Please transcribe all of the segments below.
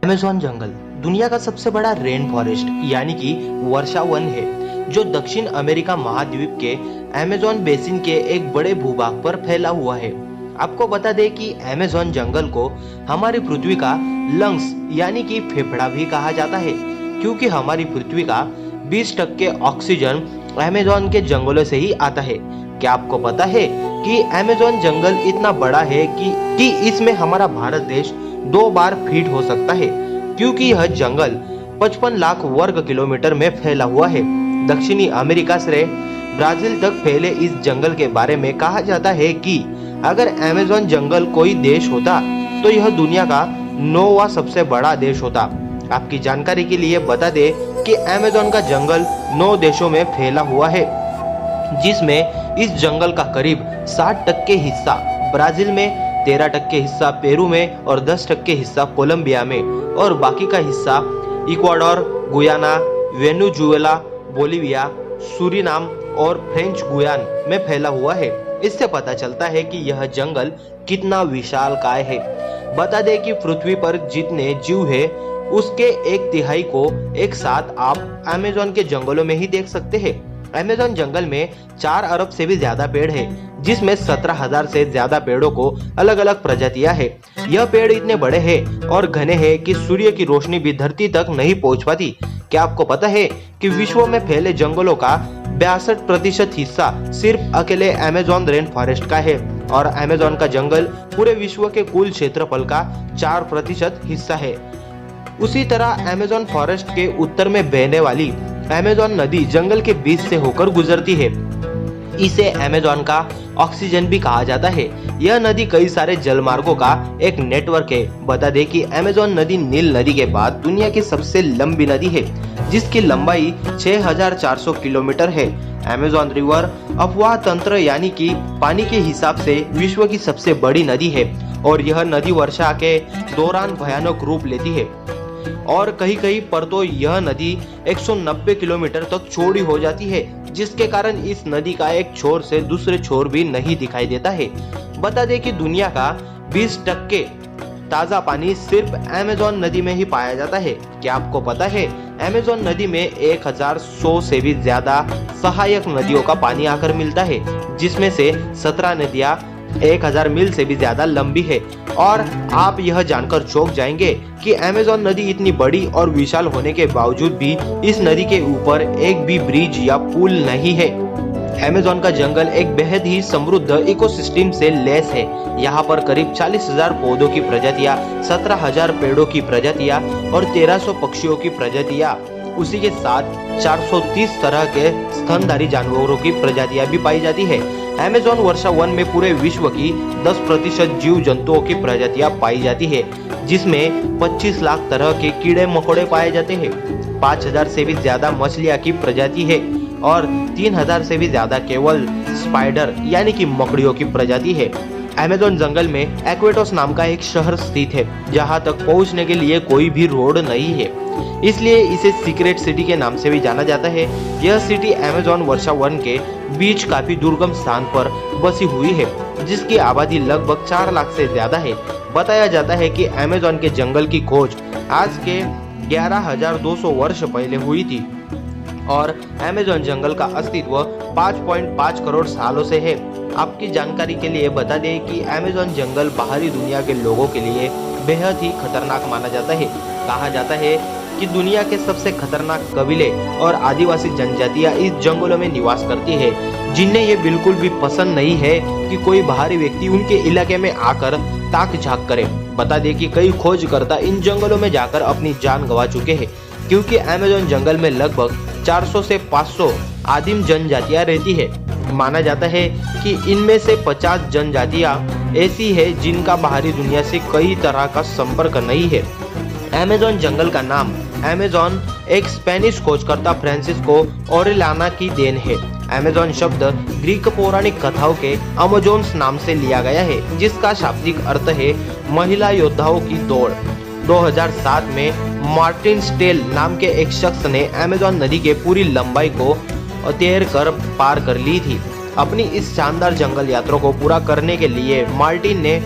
Amazon जंगल दुनिया का सबसे बड़ा रेन फॉरेस्ट यानी कि वर्षा वन है, जो दक्षिण अमेरिका महाद्वीप के अमेज़न बेसिन के एक बड़े भूभाग पर फैला हुआ है। आपको बता दें कि अमेज़न जंगल को हमारी पृथ्वी का लंग्स यानी कि फेफड़ा भी कहा जाता है, क्योंकि हमारी पृथ्वी का 20% ऑक्सीजन अमेज़न के जंगलों से ही आता है। क्या आपको पता है कि अमेज़न जंगल इतना बड़ा है कि इसमें हमारा भारत देश 2 बार फिट हो सकता है, क्योंकि यह जंगल 55 लाख वर्ग किलोमीटर में फैला हुआ है। दक्षिणी अमेरिका से ब्राजील तक फैले इस जंगल के बारे में कहा जाता है कि अगर अमेज़न जंगल कोई देश होता तो यह दुनिया का 9वां सबसे बड़ा देश होता। आपकी जानकारी के लिए बता दें कि अमेज़न का जंगल 9 देशों में फैला हुआ है, जिसमें इस जंगल का करीब 60% हिस्सा ब्राजील में, 13% हिस्सा पेरू में और 10% हिस्सा कोलंबिया में और बाकी का हिस्सा Ecuador, Guyana, Venezuela, Bolivia, Suriname और फ्रेंच गुयान में फैला हुआ है। इससे पता चलता है कि यह जंगल कितना विशालकाय है। बता दें कि पृथ्वी पर जितने जीव है उसके 1/3 को एक साथ आप अमेज़न के जंगलों में ही देख सकते हैं। अमेज़न जंगल में 4 अरब से भी ज्यादा पेड़ है, जिसमें 17,000 से ज्यादा पेड़ों को अलग अलग प्रजातियां हैं। यह पेड़ इतने बड़े हैं और घने हैं कि सूर्य की रोशनी भी धरती तक नहीं पहुंच पाती। क्या आपको पता है कि विश्व में फैले जंगलों का 62% हिस्सा सिर्फ अकेले अमेज़न रेन फॉरेस्ट का है और अमेज़न का जंगल पूरे विश्व के कुल क्षेत्रफल का 4% हिस्सा है। उसी तरह अमेज़न फॉरेस्ट के उत्तर में बहने वाली अमेज़न नदी जंगल के बीच से होकर गुजरती है। इसे अमेज़न का ऑक्सीजन भी कहा जाता है। यह नदी कई सारे जलमार्गों का एक नेटवर्क है। बता दें कि अमेज़न नदी नील नदी के बाद दुनिया की सबसे लंबी नदी है, जिसकी लंबाई 6,400 किलोमीटर है। अमेज़न रिवर अफवाह तंत्र यानी कि पानी के हिसाब से विश्व की सबसे बड़ी नदी है और यह नदी वर्षा के दौरान भयानक रूप लेती है और कहीं-कहीं पर तो यह नदी 190 किलोमीटर तक चौड़ी हो जाती है, जिसके कारण इस नदी का एक छोर से दूसरे छोर भी नहीं दिखाई देता है। बता दें कि दुनिया का 20% ताजा पानी सिर्फ अमेज़न नदी में ही पाया जाता है। क्या आपको पता है अमेज़न नदी में 1100 से भी ज्यादा सहायक नदियों का पानी आकर मिलता है, जिसमें से 17 नदियां 1000 मील से भी ज्यादा लंबी है। और आप यह जानकर चौंक जाएंगे कि अमेज़न नदी इतनी बड़ी और विशाल होने के बावजूद भी इस नदी के ऊपर एक भी ब्रिज या पुल नहीं है। अमेज़न का जंगल एक बेहद ही समृद्ध इकोसिस्टम से लैस है। यहाँ पर करीब 40,000 पौधों की प्रजातियां, 17,000 पेड़ों की प्रजातियां और 1300 पक्षियों की प्रजातियां, उसी के साथ 430 तरह के स्तनधारी जानवरों की प्रजातियां भी पाई जाती है। अमेज़न वर्षा वन में पूरे विश्व की 10% जीव जंतुओं की प्रजातियां पाई जाती है, जिसमें 25 लाख तरह के कीड़े मकोड़े पाए जाते हैं। 5,000 से भी ज्यादा मछलियां की प्रजाति है और 3,000 से भी ज्यादा केवल स्पाइडर यानी कि मकड़ियों की प्रजाति है। अमेज़न जंगल में एक्वेटोस नाम का एक शहर स्थित है, जहां तक पहुंचने के लिए कोई भी रोड नहीं है, इसलिए इसे सीक्रेट सिटी के नाम से भी जाना जाता है। यह सिटी अमेज़न वर्षा वन के बीच काफी दुर्गम स्थान पर बसी हुई है, जिसकी आबादी लगभग 4 लाख से ज्यादा है। बताया जाता है कि अमेज़न के जंगल की खोज आज के 11,200 वर्ष पहले हुई थी और अमेज़न जंगल का अस्तित्व 5.5 करोड़ सालों से है। आपकी जानकारी के लिए बता दें कि अमेज़न जंगल बाहरी दुनिया के लोगों के लिए बेहद ही खतरनाक माना जाता है। कहा जाता है कि दुनिया के सबसे खतरनाक कबीले और आदिवासी जनजातियां इस जंगलों में निवास करती है, जिन्हें ये बिल्कुल भी पसंद नहीं है कि कोई बाहरी व्यक्ति उनके इलाके में आकर ताक झांक करे। बता दें कि कई खोजकर्ता इन जंगलों में जाकर अपनी जान गंवा चुके हैं, क्योंकि अमेज़न जंगल में लगभग 400 से 500 आदिम जनजातियां रहती है। माना जाता है कि इनमें से 50 जनजातियां ऐसी है जिनका बाहरी दुनिया से कई तरह का संपर्क नहीं है। अमेज़न जंगल का नाम अमेज़न एक स्पेनिश खोजकर्ता फ्रांसिस्को ओरेलाना की देन है। अमेज़न शब्द ग्रीक पौराणिक कथाओं के अमेज़ोन्स नाम से लिया गया है, जिसका शाब्दिक अर्थ है महिला योद्धाओं की दौड़। 2007 में मार्टिन स्टेल नाम के एक शख्स ने अमेज़न नदी के पूरी लंबाई को तैर कर पार कर ली थी। अपनी इस शानदार जंगल यात्रा को पूरा करने के लिए मार्टिन ने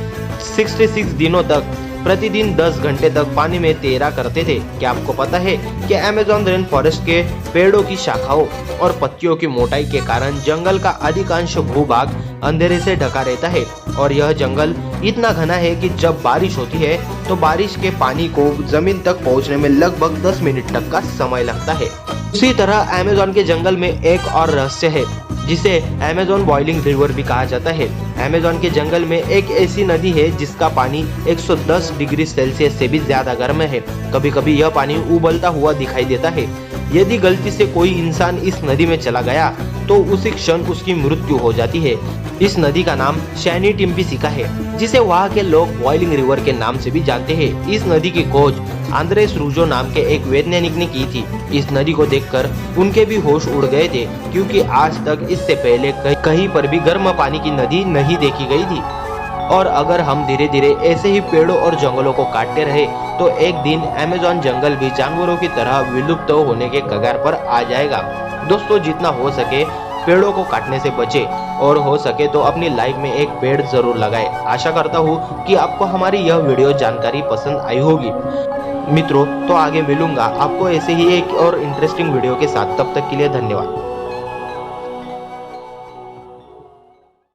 66 दिनों तक प्रतिदिन 10 घंटे तक पानी में तैरा करते थे। क्या आपको पता है कि अमेज़न रेन फॉरेस्ट के पेड़ों की शाखाओं और पत्तियों की मोटाई के कारण जंगल का अधिकांश भूभाग अंधेरे से ढका रहता है और यह जंगल इतना घना है कि जब बारिश होती है तो बारिश के पानी को जमीन तक पहुंचने में लगभग 10 मिनट तक का समय लगता है। उसी तरह अमेज़न के जंगल में एक और रहस्य है जिसे अमेज़न बॉइलिंग रिवर भी कहा जाता है। अमेज़न के जंगल में एक ऐसी नदी है जिसका पानी 110 डिग्री सेल्सियस से भी ज्यादा गर्म है। कभी कभी यह पानी उबलता हुआ दिखाई देता है। यदि गलती से कोई इंसान इस नदी में चला गया तो उसी क्षण उसकी मृत्यु हो जाती है। इस नदी का नाम शैनी टिम्पिसिका है, जिसे वहाँ के लोग बॉइलिंग रिवर के नाम से भी जानते हैं। इस नदी की खोज आंद्रेस रूजो नाम के एक वैज्ञानिक ने की थी। इस नदी को देखकर उनके भी होश उड़ गए थे, क्योंकि आज तक इससे पहले कहीं पर भी गर्म पानी की नदी नहीं देखी गई थी। और अगर हम धीरे धीरे ऐसे ही पेड़ों और जंगलों को काटते रहे तो एक दिन अमेज़न जंगल भी जानवरों की तरह विलुप्त होने के कगार पर आ जाएगा। दोस्तों, जितना हो सके पेड़ों को काटने से बचे और हो सके तो अपनी लाइफ में एक पेड़ जरूर लगाए। आशा करता हूँ कि आपको हमारी यह वीडियो जानकारी पसंद आई होगी। मित्रों, तो आगे मिलूंगा आपको ऐसे ही एक और इंटरेस्टिंग वीडियो के साथ। तब तक के लिए धन्यवाद।